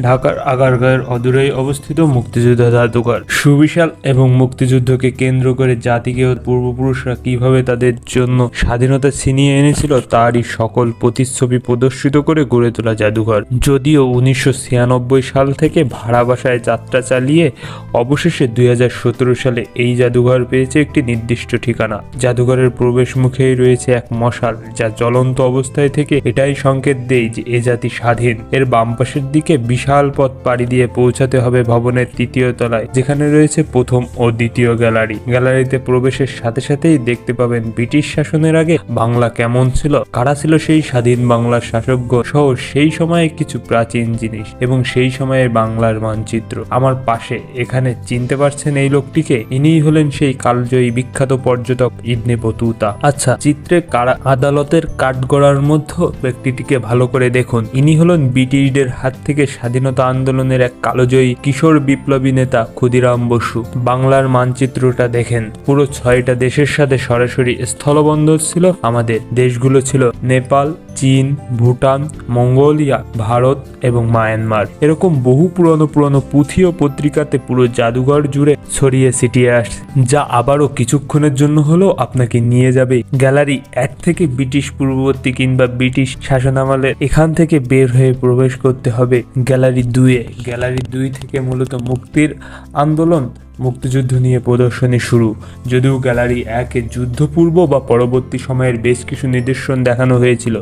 ঢাকার আগারগাঁওয়ের অদূরেই অবস্থিত মুক্তিযোদ্ধা জাদুঘর সুবিশাল এবং মুক্তিযুদ্ধকে কেন্দ্র করে জাতিকে ও পূর্বপুরুষরা কিভাবে তাদের জন্য স্বাধীনতা ছিনিয়ে এনেছিল তারই সকল প্রতিচ্ছবি প্রদর্শিত করে গড়ে তোলা জাদুঘর। যদিও 1996 সাল থেকে ভাড়া বাসায় যাত্রা চালিয়ে অবশেষে 2017 সালে এই জাদুঘর পেয়েছে একটি নির্দিষ্ট ঠিকানা। জাদুঘরের প্রবেশ মুখেই রয়েছে এক মশাল, যা জ্বলন্ত অবস্থায় থেকে এটাই সংকেত দেয় যে এ জাতি স্বাধীন। এর বাম পাশের দিকে বিশাল পথ পাড়ি দিয়ে পৌঁছাতে হবে ভবনের তৃতীয় তলায়, যেখানে রয়েছে প্রথম ও দ্বিতীয় গ্যালারি। গ্যালারিতে প্রবেশের সাথে সাথেই দেখতে পাবেন ব্রিটিশ শাসনের আগে বাংলা কেমন ছিল, কারা ছিল সেই স্বাধীন বাংলার শাসকগণ সহ সেই সময়ে কিছু প্রাচীন জিনিস এবং সেই সময়ের বাংলার মানচিত্র। আমার পাশে এখানে চিনতে পারছেন এই লোকটিকে? ইনিই হলেন সেই কালজয়ী বিখ্যাত পর্যটক ইবনে বতুতা। আচ্ছা, চিত্রে কারা আদালতের কাঠগড়ার মধ্যে ব্যক্তিটিকে ভালো করে দেখুন। ইনি হলেন ব্রিটিশদের হাত থেকে স্বাধীনতা আন্দোলনের এক কালজয়ী কিশোর বিপ্লবী নেতা ক্ষুদিরাম বসু। বাংলার মানচিত্রটা দেখেন, পুরো 6টা দেশের সাথে সরাসরি স্থলবন্দর ছিল। আমাদের দেশগুলো ছিল নেপাল, চীন, ভুটান, মঙ্গোলিয়া, ভারত এবং মায়ানমার। এরকম বহু পুরনো পুঁথি ও পত্রিকাতে পুরো জাদুঘর জুড়ে ছড়িয়ে ছিটিয়ে আসছে, যা আবারও কিছুক্ষণের জন্য হলেও আপনাকে নিয়ে যাবে গ্যালারি 1 থেকে ব্রিটিশ পূর্ববর্তী কিংবা ব্রিটিশ শাসনামলে। এখান থেকে বের হয়ে প্রবেশ করতে হবে গ্যালারি 2-এ। গ্যালারি 2 থেকে মূলত মুক্তির আন্দোলন, মুক্তিযুদ্ধ নিয়ে প্রদর্শনী শুরু। যদিও গ্যালারি 1-এ যুদ্ধপূর্ব বা পরবর্তী সময়ের বেশ কিছু নিদর্শন দেখানো হয়েছিল,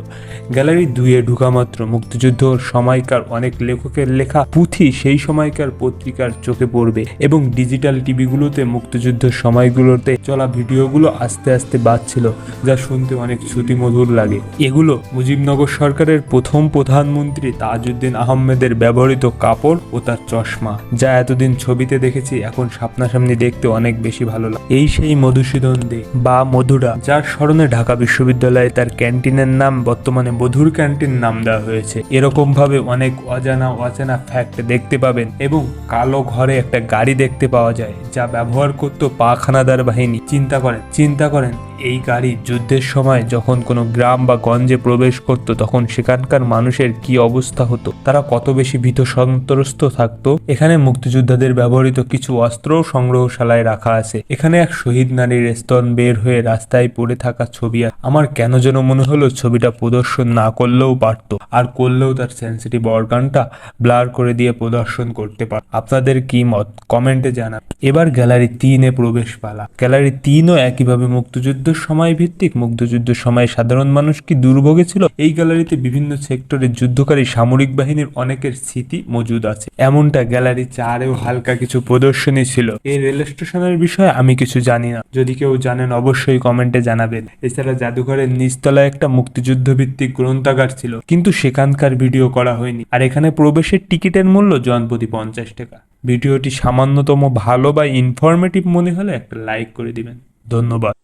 গ্যালারি 2-এ ঢুকা মাত্র মুক্তিযুদ্ধ সময়কার অনেক লেখকের লেখা পুঁথি সেই সময়কার পত্রিকার চোখে পড়বে এবং ডিজিটাল টিভিগুলোতে মুক্তিযুদ্ধের সময়গুলোতে চলা ভিডিওগুলো আস্তে আস্তে বাজছিল, যা শুনতে অনেক শ্রুতিমধুর লাগে। এগুলো মুজিবনগর সরকারের প্রথম প্রধানমন্ত্রী তাজউদ্দিন আহমেদের ব্যবহৃত কাপড় ও তার চশমা, যা এতদিন ছবিতে দেখেছি এখন সামনাসামনি দেখতে অনেক বেশি ভালো লাগে। এই সেই মধুসূদন দে বা মধুরা, যার স্মরণে ঢাকা বিশ্ববিদ্যালয়ে তার ক্যান্টিনের নাম বর্তমানে মধুর ক্যান্টিন নাম দেওয়া হয়েছে। এরকম ভাবে অনেক অজানা ফ্যাক্ট দেখতে পাবেন এবং কালো ঘরে একটা গাড়ি দেখতে পাওয়া যায়, যা ব্যবহার করত পাখানাদার বাহিনী। চিন্তা করেন এই গাড়ি যুদ্ধের সময় যখন কোনো গ্রাম বা গঞ্জে প্রবেশ করত, তখন সেখানকার মানুষের কি অবস্থা হতো, তারা কত বেশি ভীত সন্ত্রস্ত থাকতো। এখানে মুক্তিযোদ্ধাদের ব্যবহৃত কিছু অস্ত্র সংগ্রহশালায় রাখা আছে। এখানে এক শহীদ নারীর স্তন বের হয়ে রাস্তায় পড়ে থাকা ছবি। আমার কেন যেন মনে হলো ছবিটা প্রদর্শন না করলেও পারতো, আর করলেও তার সেন্সিটিভ অর্গানটা ব্লার করে দিয়ে প্রদর্শন করতে পারত। আপনাদের কি মত কমেন্টে জানান। এবার গ্যালারি 3-এ প্রবেশ পালা। গ্যালারি 3ও একইভাবে মুক্তিযুদ্ধ সময় ভিত্তিক। মুক্তিযুদ্ধের সময় সাধারণ মানুষ কি দুর্ভোগে ছিল? এই গ্যালারিতে বিভিন্ন সেক্টরের যুদ্ধকারী সামরিক বাহিনীর অনেকের স্মৃতি মজুদ আছে। এমনটা গ্যালারি 4-এও হালকা কিছু প্রদর্শনী ছিল। এই রেল স্টেশনের বিষয়ে আমি কিছু জানি না, যদি কেউ জানেন অবশ্যই কমেন্টে জানাবেন। এছাড়া জাদুঘরের নিচতলায় একটা মুক্তিযুদ্ধ ভিত্তিক গ্রন্থাগার ছিল, কিন্তু সেখানকার ভিডিও করা হয়নি। আর এখানে প্রবেশের টিকিটের মূল্য জনপ্রতি 50 টাকা। ভিডিওটি সামান্যতম ভালো বা ইনফরমেটিভ মনে হলে একটা লাইক করে দিবেন। ধন্যবাদ।